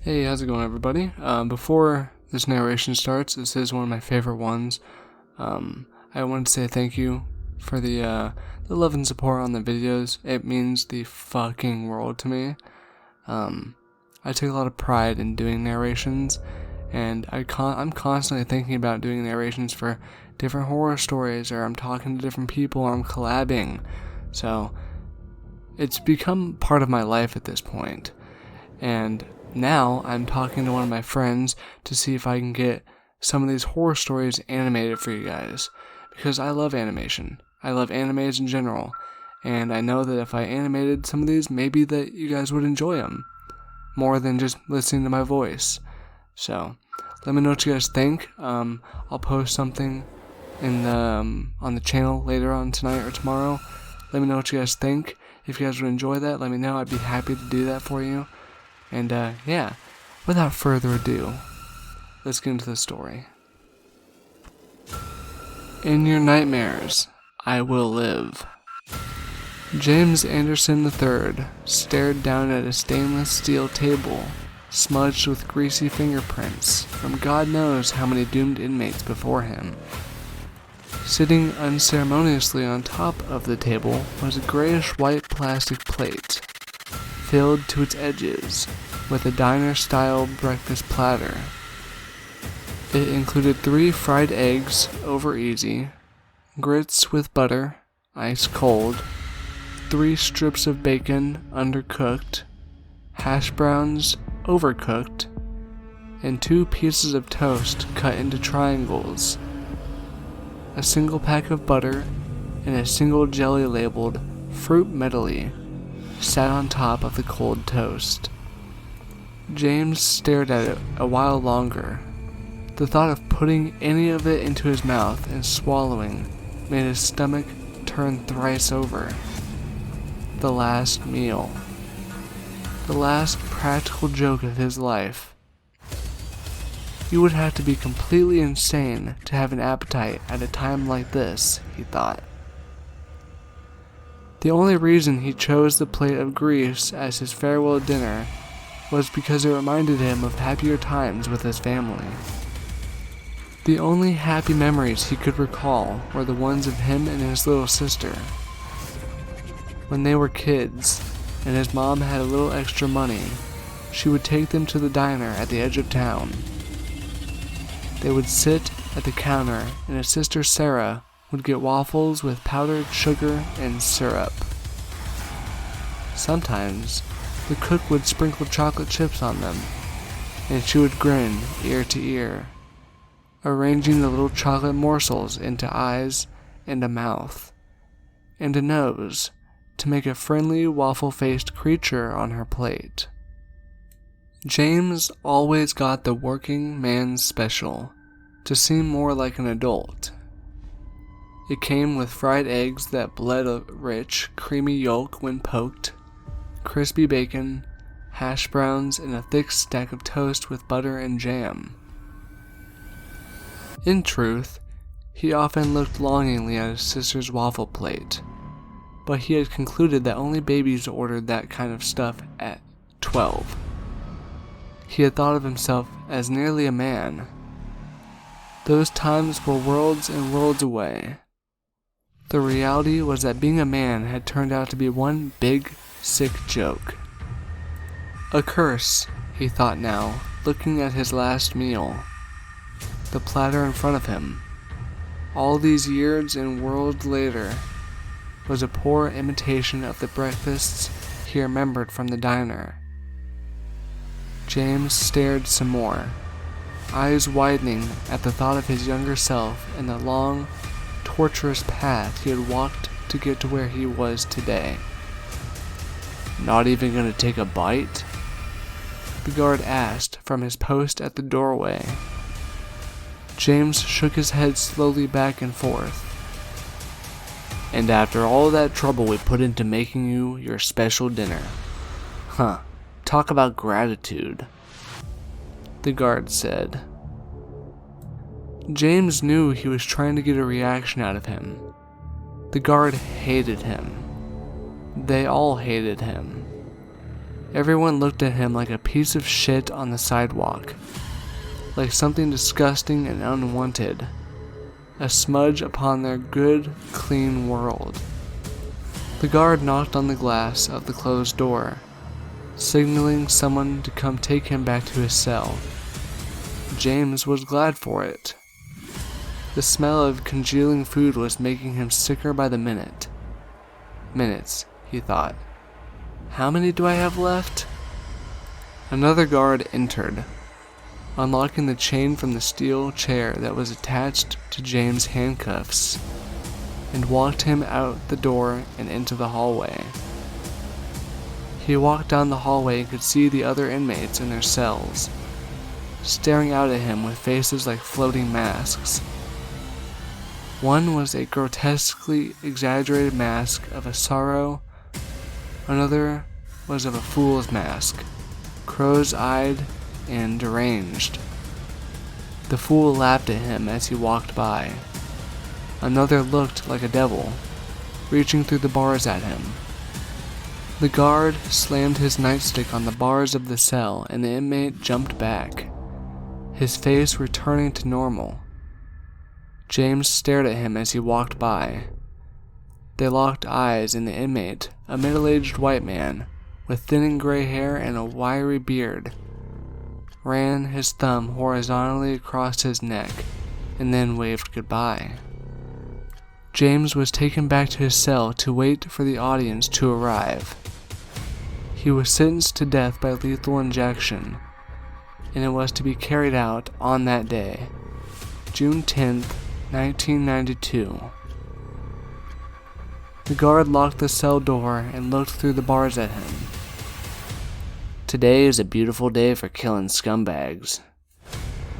Hey, how's it going, everybody? Before this narration starts, this is one of my favorite ones. I wanted to say thank you for the love and support on the videos. It means the fucking world to me. I take a lot of pride in doing narrations, and I'm constantly thinking about doing narrations for different horror stories, or I'm talking to different people, or I'm collabing. So it's become part of my life at this point. And now I'm talking to one of my friends to see if I can get some of these horror stories animated for you guys, because I love animation. I love animes in general, and I know that if I animated some of these, maybe that you guys would enjoy them more than just listening to my voice. So let me know what you guys think. I'll post something in on the channel later on tonight or tomorrow. Let me know what you guys think. If you guys would enjoy that, let me know. I'd be happy to do that for you. And yeah, without further ado, let's get into the story. In your nightmares, I will live. James Anderson III stared down at a stainless steel table, smudged with greasy fingerprints from God knows how many doomed inmates before him. Sitting unceremoniously on top of the table was a grayish-white plastic plate, filled to its edges with a diner-style breakfast platter. It included 3 fried eggs over easy, grits with butter, ice cold, 3 strips of bacon undercooked, hash browns overcooked, and 2 pieces of toast cut into triangles, a single pack of butter, and a single jelly labeled Fruit Medley sat on top of the cold toast. James stared at it a while longer. The thought of putting any of it into his mouth and swallowing made his stomach turn thrice over. The last meal. The last practical joke of his life. You would have to be completely insane to have an appetite at a time like this, he thought. The only reason he chose the plate of grease as his farewell dinner was because it reminded him of happier times with his family. The only happy memories he could recall were the ones of him and his little sister. When they were kids, and his mom had a little extra money, she would take them to the diner at the edge of town. They would sit at the counter, and his sister Sarah would get waffles with powdered sugar and syrup. Sometimes, the cook would sprinkle chocolate chips on them, and she would grin ear to ear, arranging the little chocolate morsels into eyes and a mouth, and a nose, to make a friendly waffle-faced creature on her plate. James always got the working man's special, to seem more like an adult. It came with fried eggs that bled a rich, creamy yolk when poked, crispy bacon, hash browns, and a thick stack of toast with butter and jam. In truth, he often looked longingly at his sister's waffle plate, but he had concluded that only babies ordered that kind of stuff at 12. He had thought of himself as nearly a man. Those times were worlds and worlds away. The reality was that being a man had turned out to be one big, sick joke. A curse, he thought now, looking at his last meal. The platter in front of him, all these years and worlds later, was a poor imitation of the breakfasts he remembered from the diner. James stared some more, eyes widening at the thought of his younger self and the long, torturous path he had walked to get to where he was today. Not even gonna take a bite? The guard asked from his post at the doorway. James shook his head slowly back and forth. And after all that trouble we put into making you your special dinner. Huh, talk about gratitude, the guard said. James knew he was trying to get a reaction out of him. The guard hated him. They all hated him. Everyone looked at him like a piece of shit on the sidewalk, like something disgusting and unwanted, a smudge upon their good, clean world. The guard knocked on the glass of the closed door, signaling someone to come take him back to his cell. James was glad for it. The smell of congealing food was making him sicker by the minute. Minutes, he thought. How many do I have left? Another guard entered, unlocking the chain from the steel chair that was attached to James' handcuffs, and walked him out the door and into the hallway. He walked down the hallway and could see the other inmates in their cells, staring out at him with faces like floating masks. One was a grotesquely exaggerated mask of a sorrow, another was of a fool's mask, crow's-eyed and deranged. The fool laughed at him as he walked by. Another looked like a devil, reaching through the bars at him. The guard slammed his nightstick on the bars of the cell, and the inmate jumped back, his face returning to normal. James stared at him as he walked by. They locked eyes, and the inmate, a middle-aged white man with thinning gray hair and a wiry beard, ran his thumb horizontally across his neck and then waved goodbye. James was taken back to his cell to wait for the audience to arrive. He was sentenced to death by lethal injection, and it was to be carried out on that day, June 10th, 1992. The guard locked the cell door and looked through the bars at him. "Today is a beautiful day for killing scumbags,"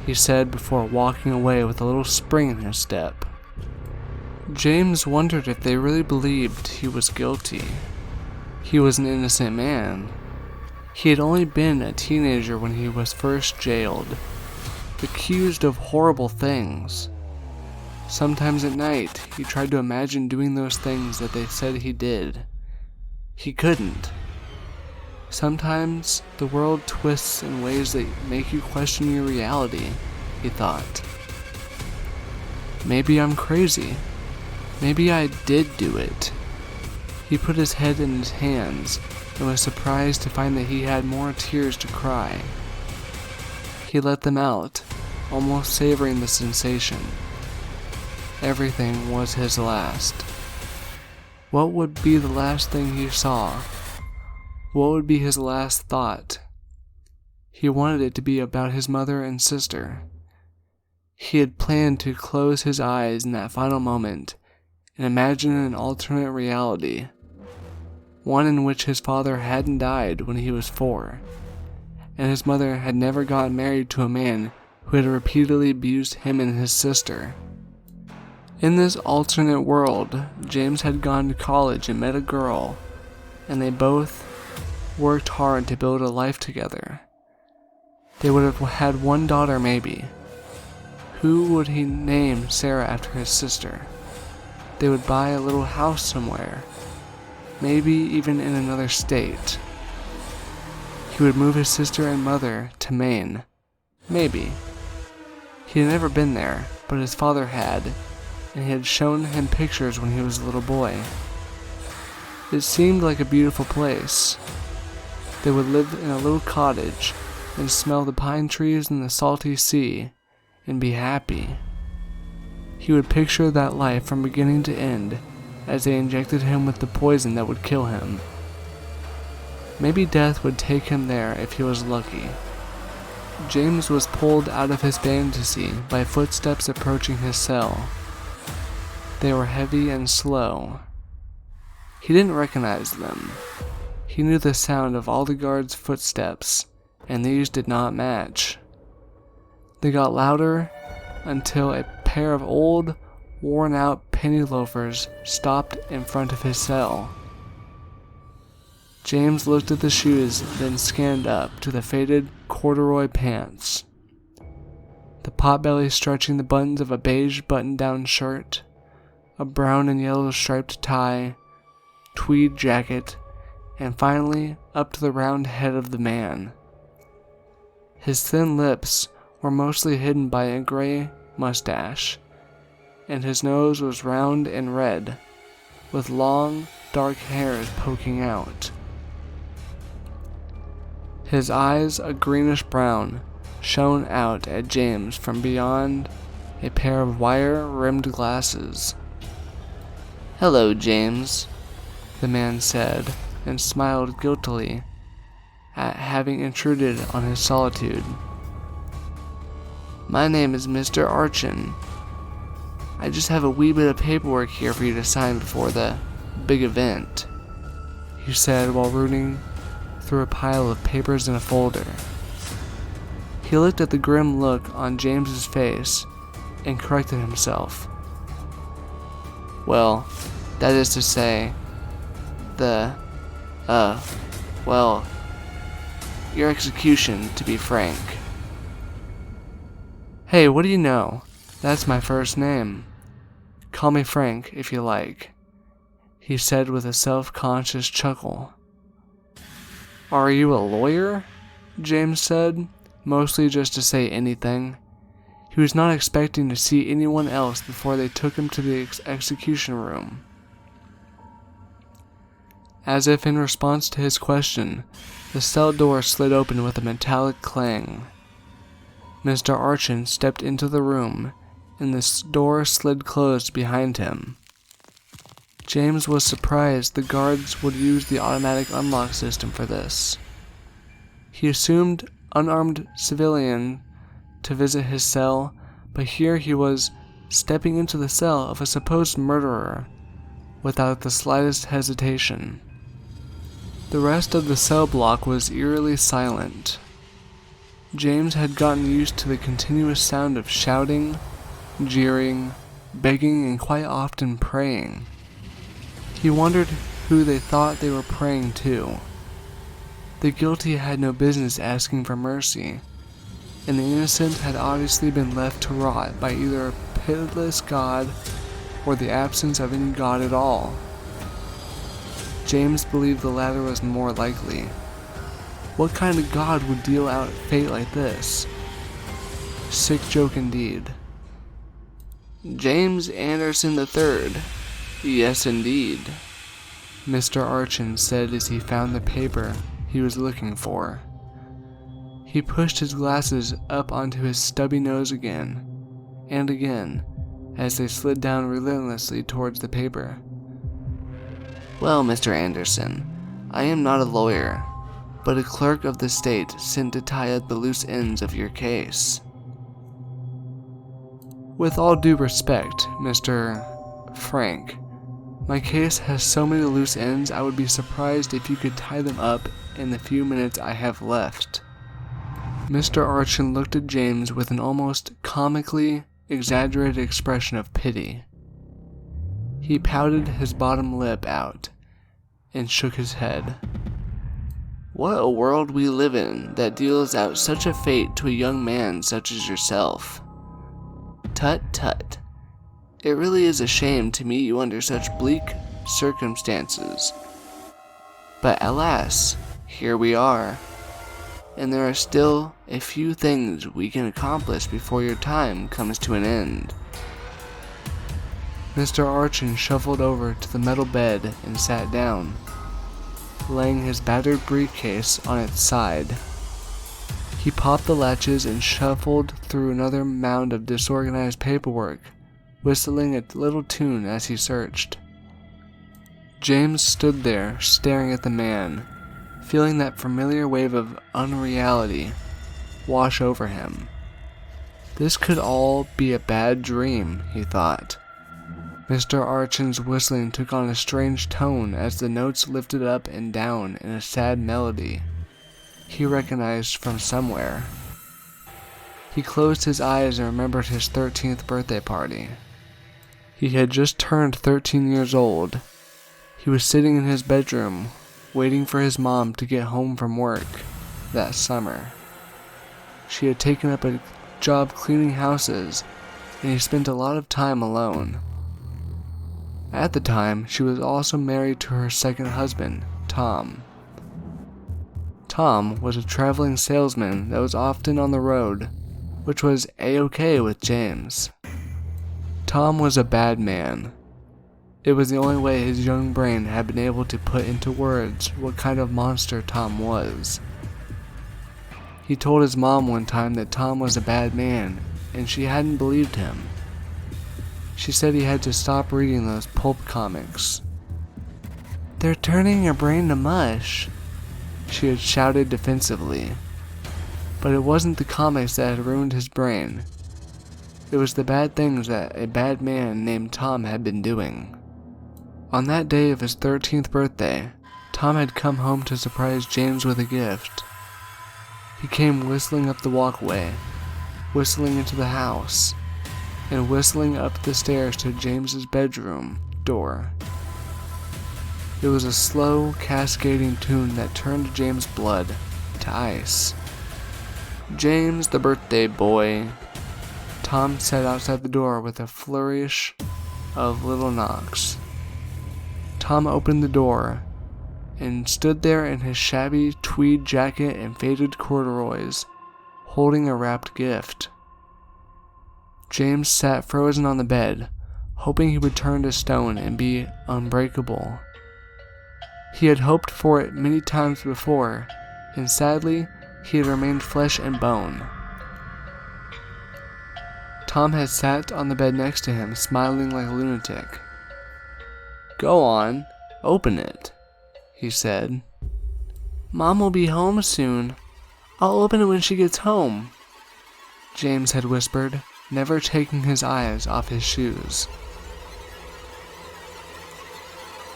he said before walking away with a little spring in his step. James wondered if they really believed he was guilty. He was an innocent man. He had only been a teenager when he was first jailed, accused of horrible things. Sometimes at night, he tried to imagine doing those things that they said he did. He couldn't. Sometimes the world twists in ways that make you question your reality, he thought. Maybe I'm crazy. Maybe I did do it. He put his head in his hands and was surprised to find that he had more tears to cry. He let them out, almost savoring the sensation. Everything was his last. What would be the last thing he saw? What would be his last thought? He wanted it to be about his mother and sister. He had planned to close his eyes in that final moment and imagine an alternate reality, one in which his father hadn't died when he was 4, and his mother had never gotten married to a man who had repeatedly abused him and his sister. In this alternate world, James had gone to college and met a girl, and they both worked hard to build a life together. They would have had one daughter maybe. Who would he name Sarah after his sister? They would buy a little house somewhere, maybe even in another state. He would move his sister and mother to Maine, maybe. He had never been there, but his father had, and he had shown him pictures when he was a little boy. It seemed like a beautiful place. They would live in a little cottage and smell the pine trees and the salty sea and be happy. He would picture that life from beginning to end as they injected him with the poison that would kill him. Maybe death would take him there if he was lucky. James was pulled out of his fantasy by footsteps approaching his cell. They were heavy and slow. He didn't recognize them. He knew the sound of all the guards' footsteps, and these did not match. They got louder until a pair of old, worn-out penny loafers stopped in front of his cell. James looked at the shoes, then scanned up to the faded corduroy pants, the potbelly stretching the buttons of a beige button-down shirt, a brown and yellow striped tie, tweed jacket, and finally up to the round head of the man. His thin lips were mostly hidden by a gray mustache, and his nose was round and red, with long, dark hairs poking out. His eyes, a greenish-brown, shone out at James from beyond a pair of wire-rimmed glasses. "Hello, James," the man said, and smiled guiltily at having intruded on his solitude. "My name is Mr. Archin. I just have a wee bit of paperwork here for you to sign before the big event," he said while rooting through a pile of papers in a folder. He looked at the grim look on James's face and corrected himself. "Well, that is to say, your execution, to be frank." "Hey, what do you know? That's my first name. Call me Frank, if you like," he said with a self-conscious chuckle. "Are you a lawyer?" James said, mostly just to say anything. He was not expecting to see anyone else before they took him to the execution room. As if in response to his question, the cell door slid open with a metallic clang. Mr. Archin stepped into the room, and the door slid closed behind him. James was surprised the guards would use the automatic unlock system for this. He assumed unarmed civilian to visit his cell, but here he was stepping into the cell of a supposed murderer without the slightest hesitation. The rest of the cell block was eerily silent. James had gotten used to the continuous sound of shouting, jeering, begging, and quite often praying. He wondered who they thought they were praying to. The guilty had no business asking for mercy, and the innocent had obviously been left to rot by either a pitiless God or the absence of any God at all. James believed the latter was more likely. What kind of God would deal out fate like this? Sick joke indeed. "James Anderson III. Yes, indeed," Mr. Archin said as he found the paper he was looking for. He pushed his glasses up onto his stubby nose again, and again, as they slid down relentlessly towards the paper. "Well, Mr. Anderson, I am not a lawyer, but a clerk of the state sent to tie up the loose ends of your case." "With all due respect, Mr. Frank, my case has so many loose ends I would be surprised if you could tie them up in the few minutes I have left." Mr. Archin looked at James with an almost comically exaggerated expression of pity. He pouted his bottom lip out and shook his head. "What a world we live in that deals out such a fate to a young man such as yourself. Tut tut. It really is a shame to meet you under such bleak circumstances. But alas, here we are, and there are still a few things we can accomplish before your time comes to an end." Mr. Archin shuffled over to the metal bed and sat down, laying his battered briefcase on its side. He popped the latches and shuffled through another mound of disorganized paperwork, whistling a little tune as he searched. James stood there, staring at the man, feeling that familiar wave of unreality wash over him. This could all be a bad dream, he thought. Mr. Archin's whistling took on a strange tone as the notes lifted up and down in a sad melody he recognized from somewhere. He closed his eyes and remembered his 13th birthday party. He had just turned 13 years old. He was sitting in his bedroom, waiting for his mom to get home from work that summer. She had taken up a job cleaning houses, and he spent a lot of time alone. At the time, she was also married to her second husband, Tom. Tom was a traveling salesman that was often on the road, which was a-okay with James. Tom was a bad man. It was the only way his young brain had been able to put into words what kind of monster Tom was. He told his mom one time that Tom was a bad man, and she hadn't believed him. She said he had to stop reading those pulp comics. "They're turning your brain to mush," she had shouted defensively. But it wasn't the comics that had ruined his brain. It was the bad things that a bad man named Tom had been doing. On that day of his 13th birthday, Tom had come home to surprise James with a gift. He came whistling up the walkway, whistling into the house, and whistling up the stairs to James's bedroom door. It was a slow, cascading tune that turned James' blood to ice. "James, the birthday boy," Tom said outside the door with a flourish of little knocks. Tom opened the door and stood there in his shabby tweed jacket and faded corduroys, holding a wrapped gift. James sat frozen on the bed, hoping he would turn to stone and be unbreakable. He had hoped for it many times before, and sadly, he had remained flesh and bone. Tom had sat on the bed next to him, smiling like a lunatic. "Go on, open it," he said. "Mom will be home soon. I'll open it when she gets home," James had whispered, never taking his eyes off his shoes.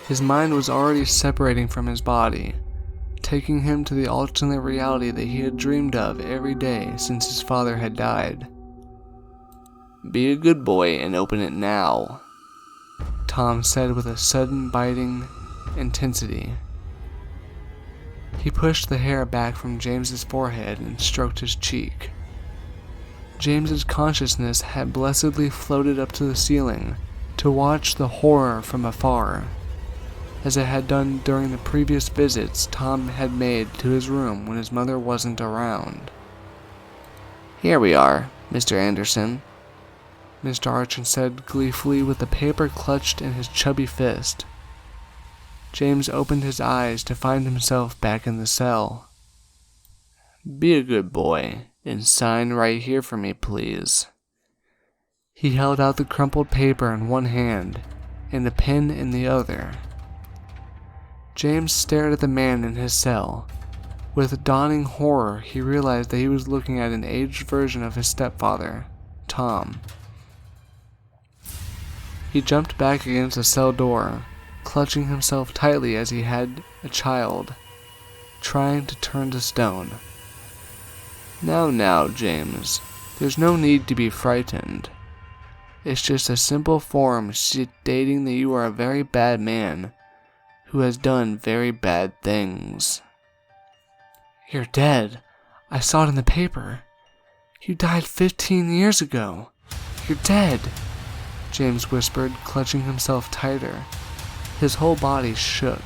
His mind was already separating from his body, taking him to the alternate reality that he had dreamed of every day since his father had died. "Be a good boy and open it now," Tom said with a sudden biting intensity. He pushed the hair back from James's forehead and stroked his cheek. James's consciousness had blessedly floated up to the ceiling to watch the horror from afar, as it had done during the previous visits Tom had made to his room when his mother wasn't around. "Here we are, Mr. Anderson," Mr. Archin said gleefully with the paper clutched in his chubby fist. James opened his eyes to find himself back in the cell. "Be a good boy and sign right here for me, please." He held out the crumpled paper in one hand and a pen in the other. James stared at the man in his cell. With dawning horror, he realized that he was looking at an aged version of his stepfather, Tom. He jumped back against the cell door, clutching himself tightly as he had a child, trying to turn to stone. Now, James, there's no need to be frightened. It's just a simple form stating that you are a very bad man who has done very bad things." "You're dead. I saw it in the paper. You died 15 years ago. You're dead," James whispered, clutching himself tighter. His whole body shook.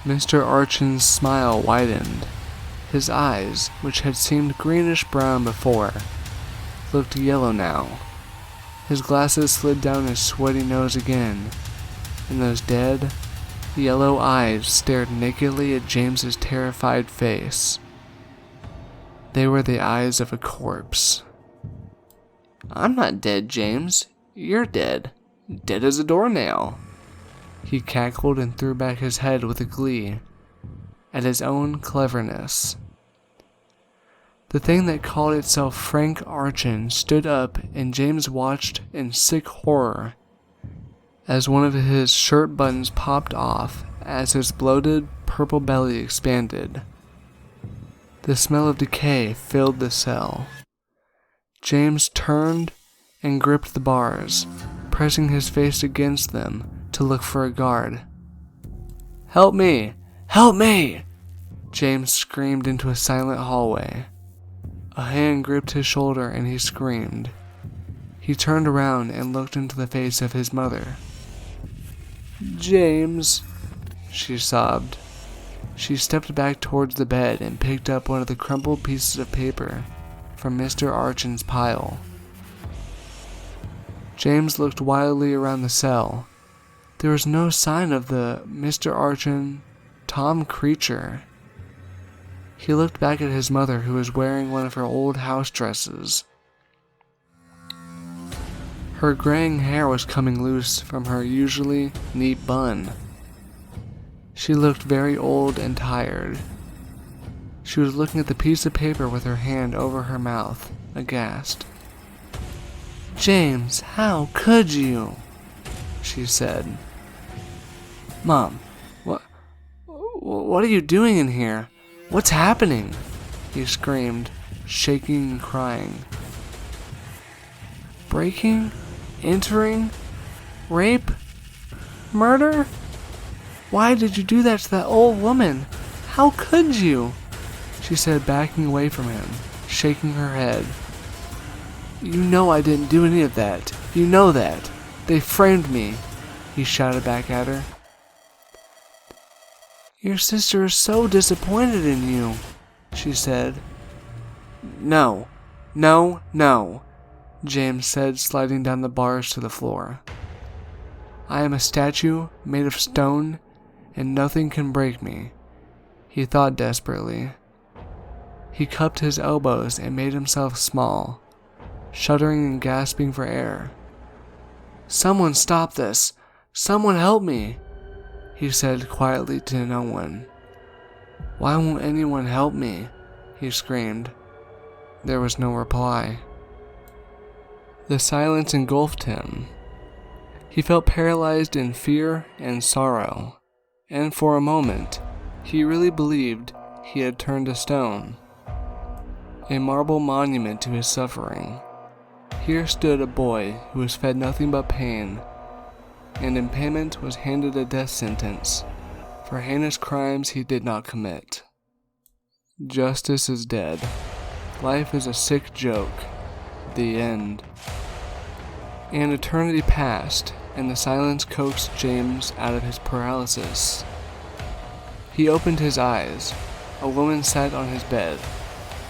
Mr. Archin's smile widened. His eyes, which had seemed greenish-brown before, looked yellow now. His glasses slid down his sweaty nose again, and those dead, yellow eyes stared nakedly at James's terrified face. They were the eyes of a corpse. "I'm not dead, James. You're dead. Dead as a doornail." He cackled and threw back his head with glee at his own cleverness. The thing that called itself Frank Archin stood up, and James watched in sick horror as one of his shirt buttons popped off as his bloated purple belly expanded. The smell of decay filled the cell. James turned and gripped the bars, pressing his face against them to look for a guard. "Help me! Help me!" James screamed into a silent hallway. A hand gripped his shoulder and he screamed. He turned around and looked into the face of his mother. "James," she sobbed. She stepped back towards the bed and picked up one of the crumpled pieces of paper from Mr. Archin's pile. James looked wildly around the cell. There was no sign of the Mr. Archin, Tom creature. He looked back at his mother, who was wearing one of her old house dresses. Her graying hair was coming loose from her usually neat bun. She looked very old and tired. She was looking at the piece of paper with her hand over her mouth, aghast. "James, how could you?" she said. "Mom, what are you doing in here? What's happening?" he screamed, shaking and crying. "Breaking? Entering? Rape? Murder? Why did you do that to that old woman? How could you?" she said, backing away from him, shaking her head. "You know I didn't do any of that. You know that. They framed me," he shouted back at her. "Your sister is so disappointed in you," she said. No, James said, sliding down the bars to the floor. "I am a statue made of stone, and nothing can break me," he thought desperately. He cupped his elbows and made himself small, shuddering and gasping for air. "Someone stop this! Someone help me!" he said quietly to no one. "Why won't anyone help me?" he screamed. There was no reply. The silence engulfed him. He felt paralyzed in fear and sorrow, and for a moment, he really believed he had turned to stone, a marble monument to his suffering. Here stood a boy who was fed nothing but pain, and in payment was handed a death sentence for heinous crimes he did not commit. Justice is dead. Life is a sick joke. The end. An eternity passed, and the silence coaxed James out of his paralysis. He opened his eyes. A woman sat on his bed,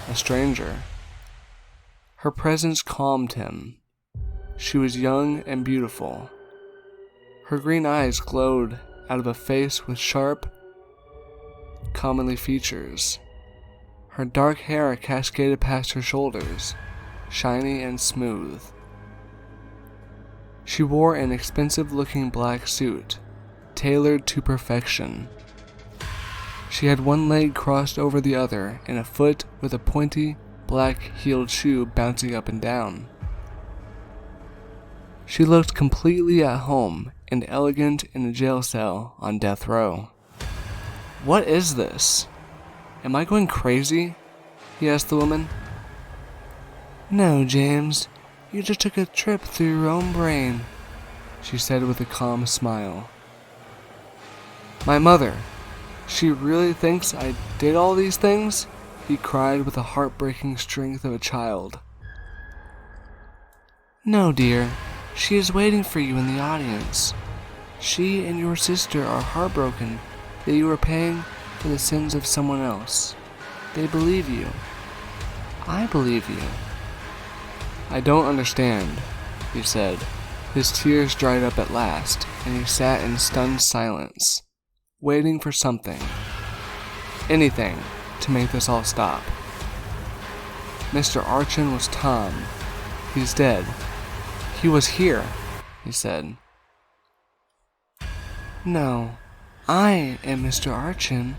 a stranger. Her presence calmed him. She was young and beautiful. Her green eyes glowed out of a face with sharp, comely features. Her dark hair cascaded past her shoulders, shiny and smooth. She wore an expensive-looking black suit, tailored to perfection. She had one leg crossed over the other and a foot with a pointy, black-heeled shoe bouncing up and down. She looked completely at home and elegant in a jail cell on death row. "What is this? Am I going crazy?" he asked the woman. "No, James. You just took a trip through your own brain," she said with a calm smile. "My mother, she really thinks I did all these things?" he cried with the heartbreaking strength of a child. "No, dear. She is waiting for you in the audience. She and your sister are heartbroken that you are paying for the sins of someone else. They believe you. I believe you." "I don't understand," he said. His tears dried up at last, and he sat in stunned silence, waiting for something, anything, to make this all stop. "Mr. Archin was Tom. He's dead. He was here," he said. "No, I am Mr. Archin,"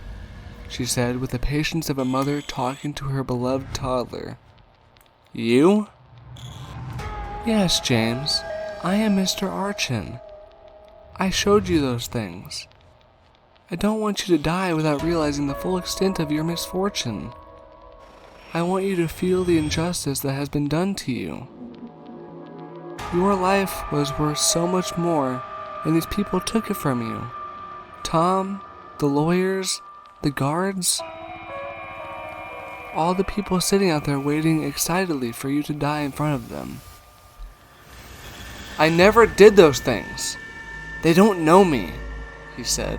she said with the patience of a mother talking to her beloved toddler. "You?" "Yes, James, I am Mr. Archin. I showed you those things. I don't want you to die without realizing the full extent of your misfortune. I want you to feel the injustice that has been done to you. Your life was worth so much more, and these people took it from you. Tom, the lawyers, the guards, all the people sitting out there waiting excitedly for you to die in front of them. I never did those things. They don't know me," he said.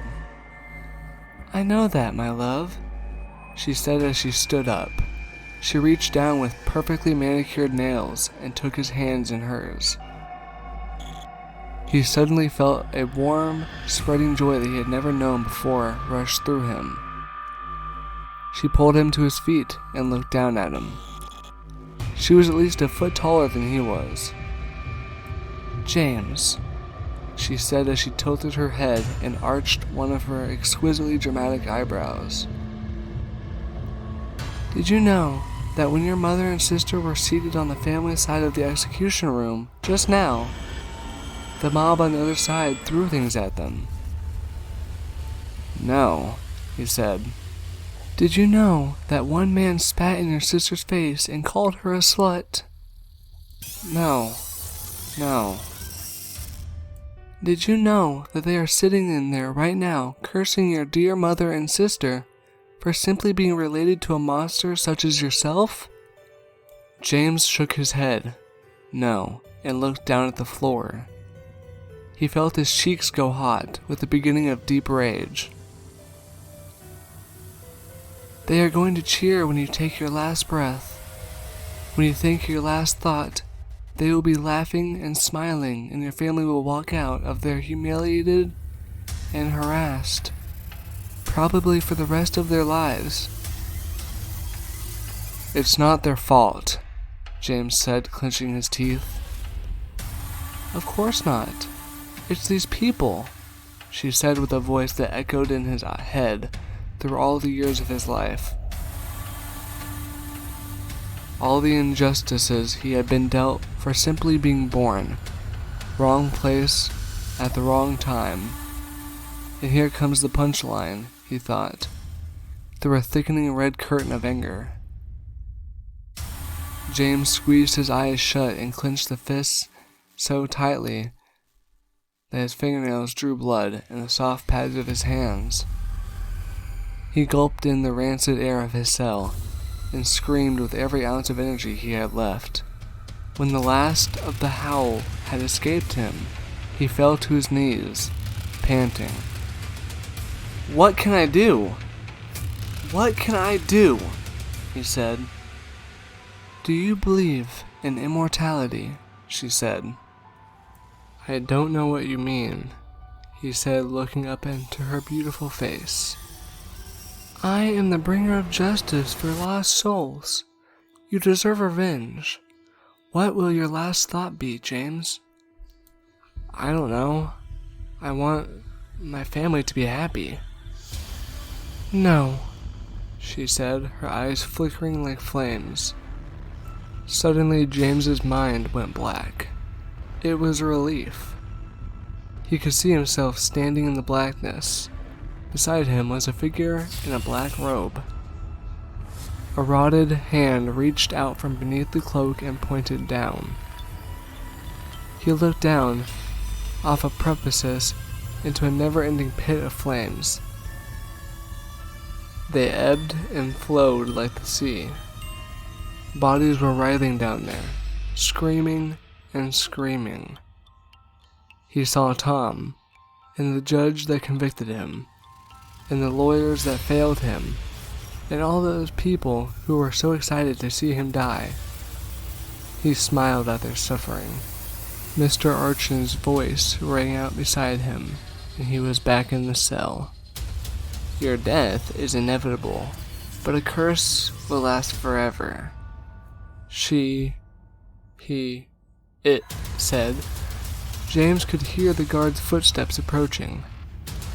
I know that, my love, she said as she stood up. She reached down with perfectly manicured nails and took his hands in hers. He suddenly felt a warm, spreading joy that he had never known before rush through him. She pulled him to his feet and looked down at him. She was at least a foot taller than he was. James, she said as she tilted her head and arched one of her exquisitely dramatic eyebrows. Did you know that when your mother and sister were seated on the family side of the execution room just now, the mob on the other side threw things at them? No, he said. Did you know that one man spat in your sister's face and called her a slut? No. Did you know that they are sitting in there right now cursing your dear mother and sister for simply being related to a monster such as yourself? James shook his head, no, and looked down at the floor. He felt his cheeks go hot with the beginning of deep rage. They are going to cheer when you take your last breath. When you think your last thought, they will be laughing and smiling, and your family will walk out of there humiliated and harassed, probably for the rest of their lives. It's not their fault, James said, clenching his teeth. Of course not. It's these people, she said with a voice that echoed in his head through all the years of his life. All the injustices he had been dealt for simply being born. Wrong place at the wrong time. And here comes the punchline, he thought, through a thickening red curtain of anger. James squeezed his eyes shut and clenched the fists so tightly that his fingernails drew blood in the soft pads of his hands. He gulped in the rancid air of his cell and screamed with every ounce of energy he had left. When the last of the howl had escaped him, he fell to his knees, panting. What can I do? What can I do? He said. Do you believe in immortality? She said. I don't know what you mean, he said, looking up into her beautiful face. I am the bringer of justice for lost souls. You deserve revenge. What will your last thought be, James? I don't know. I want my family to be happy. No, she said, her eyes flickering like flames. Suddenly, James's mind went black. It was a relief. He could see himself standing in the blackness. Beside him was a figure in a black robe. A rotted hand reached out from beneath the cloak and pointed down. He looked down off a precipice into a never-ending pit of flames. They ebbed and flowed like the sea. Bodies were writhing down there, screaming and screaming. He saw Tom, and the judge that convicted him, and the lawyers that failed him, and all those people who were so excited to see him die. He smiled at their suffering. Mr. Archin's voice rang out beside him, and he was back in the cell. Your death is inevitable, but a curse will last forever. It said. James could hear the guard's footsteps approaching.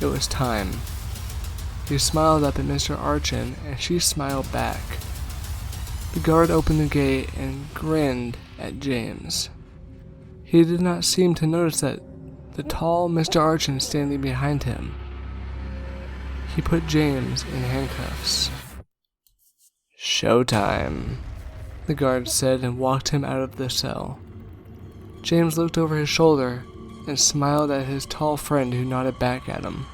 It was time. He smiled up at Mr. Archin, and she smiled back. The guard opened the gate and grinned at James. He did not seem to notice that the tall Mr. Archin standing behind him. He put James in handcuffs. Showtime, the guard said and walked him out of the cell. James looked over his shoulder and smiled at his tall friend who nodded back at him.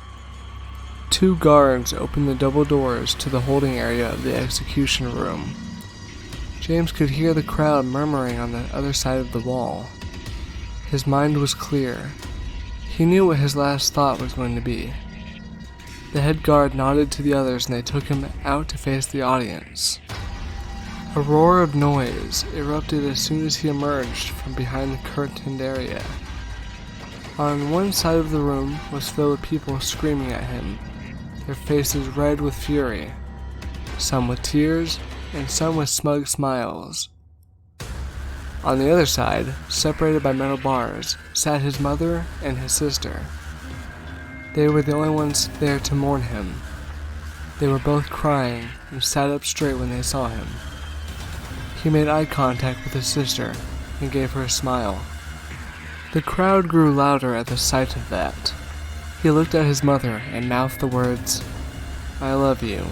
2 guards opened the double doors to the holding area of the execution room. James could hear the crowd murmuring on the other side of the wall. His mind was clear. He knew what his last thought was going to be. The head guard nodded to the others and they took him out to face the audience. A roar of noise erupted as soon as he emerged from behind the curtained area. On one side of the room was filled with people screaming at him, their faces red with fury, some with tears and some with smug smiles. On the other side, separated by metal bars, sat his mother and his sister. They were the only ones there to mourn him. They were both crying and sat up straight when they saw him. He made eye contact with his sister and gave her a smile. The crowd grew louder at the sight of that. He looked at his mother and mouthed the words, "I love you."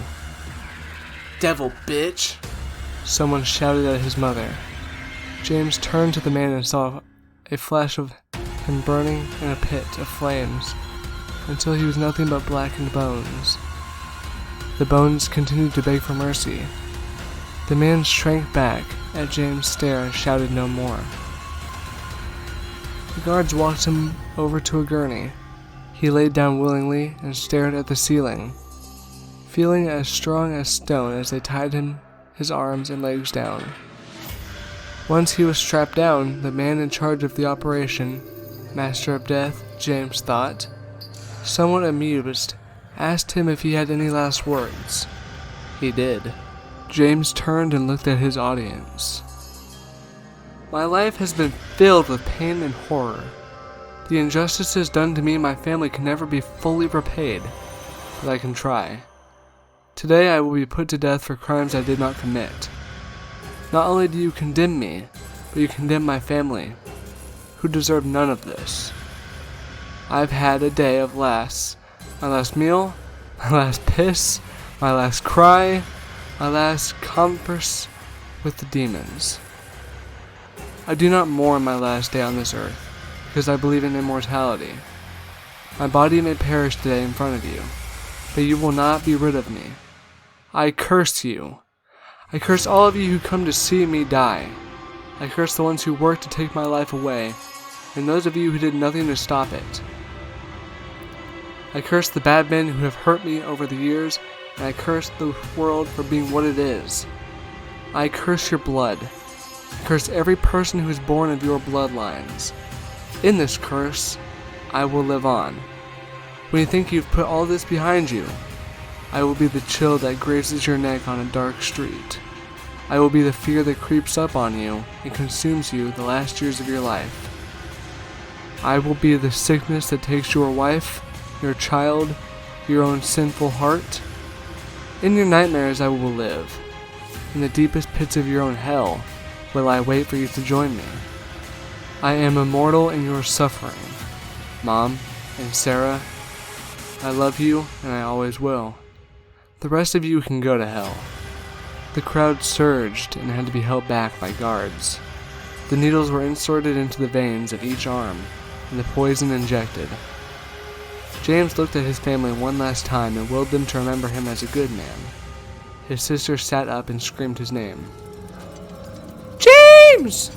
"Devil bitch!" someone shouted at his mother. James turned to the man and saw a flash of him burning in a pit of flames until he was nothing but blackened bones. The bones continued to beg for mercy. The man shrank back at James' stare and shouted no more. The guards walked him over to a gurney. He laid down willingly and stared at the ceiling, feeling as strong as stone as they tied his arms and legs down. Once he was strapped down, the man in charge of the operation, Master of Death, James thought, somewhat amused, asked him if he had any last words. He did. James turned and looked at his audience. "My life has been filled with pain and horror. The injustices done to me and my family can never be fully repaid, but I can try. Today I will be put to death for crimes I did not commit. Not only do you condemn me, but you condemn my family, who deserve none of this. I've had a day of my last meal, my last piss, my last cry, my last converse with the demons. I do not mourn my last day on this earth, because I believe in immortality. My body may perish today in front of you, but you will not be rid of me. I curse you. I curse all of you who come to see me die. I curse the ones who worked to take my life away, and those of you who did nothing to stop it. I curse the bad men who have hurt me over the years, and I curse the world for being what it is. I curse your blood. I curse every person who is born of your bloodlines. In this curse, I will live on. When you think you've put all this behind you, I will be the chill that grazes your neck on a dark street. I will be the fear that creeps up on you and consumes you the last years of your life. I will be the sickness that takes your wife, your child, your own sinful heart. In your nightmares I will live. In the deepest pits of your own hell will I wait for you to join me. I am immortal in your suffering. Mom and Sarah, I love you and I always will. The rest of you can go to hell." The crowd surged and had to be held back by guards. The needles were inserted into the veins of each arm and the poison injected. James looked at his family one last time and willed them to remember him as a good man. His sister sat up and screamed his name. "James!"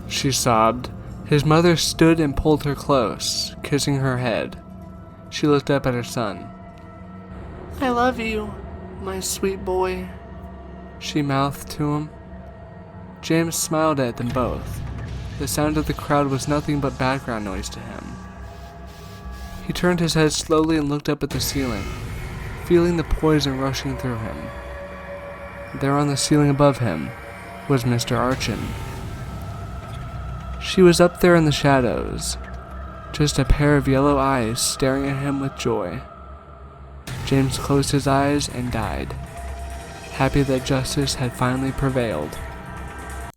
she sobbed. His mother stood and pulled her close, kissing her head. She looked up at her son. "I love you, my sweet boy," she mouthed to him. James smiled at them both. The sound of the crowd was nothing but background noise to him. He turned his head slowly and looked up at the ceiling, feeling the poison rushing through him. There on the ceiling above him was Mr. Archin. She was up there in the shadows, just a pair of yellow eyes staring at him with joy. James closed his eyes and died, happy that justice had finally prevailed.